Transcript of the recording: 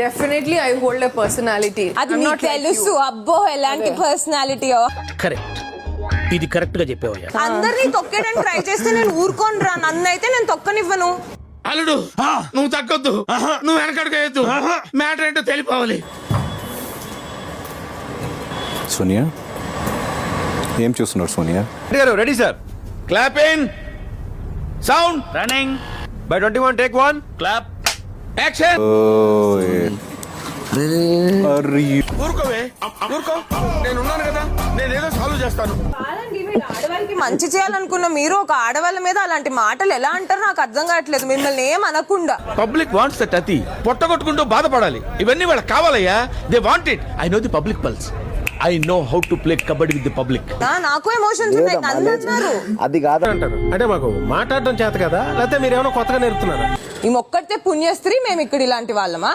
Definitely, I hold a personality. అది I'm నీకు not like తెలుసు you. అబ్బో ఎలాంటి పర్సనాలిటీయో. కరెక్ట్, ఇది కరెక్ట్ గా చెప్పావయ్యా. అందరినీ తొక్కేయడానికి ట్రై చేస్తే నేను ఊరుకోను రా, నన్ను అయితే నేను తొక్కనివ్వను. అల్లుడు నువ్వు తగ్గొద్దు, నువ్వు వెనకడుగేయద్దు, మ్యాటర్ ఏంటో తెలిపోవాలి. సోనియా ఏం చూస్తున్నారు Sonia? Ready sir. Clap in, sound running, by 21 take 1. Clap, action. ఊరుకోవే, ఊరుకో, నేనున్నాను కదా, నేనేదో సాల్వ్ చేస్తాను. ఆడవాళ్ళకి మంచి చేయాలనుకున్న మీరు ఒక ఆడవాళ్ళ మీద అలాంటి మాటలు ఎలా అంటారు నాకు అర్థం కావట్లేదు. మిమ్మల్ని ఏం అనకుండా పబ్లిక్ వాంట్స్ దట్ అతి పొట్టగొట్టుకుంటూ బాధపడాలి. ఇవన్నీ వాళ్ళకి కావాలయ్యా. They want it. I know the public pulse. I know how to play kabaddi with the public. నాకు ఎమోషన్స్ ఉన్నాయి, నన్ను అన్నారు. అది కాదు అంటారు అంటే మాకు మాట్లాడడం చేత కదా, లేకపోతే మీరు ఏమైనా కొత్తగా నేర్పుతున్నారా? ఈ ఒక్కటే పుణ్యస్త్రీ మేము ఇక్కడ ఇలాంటి వాళ్ళమా?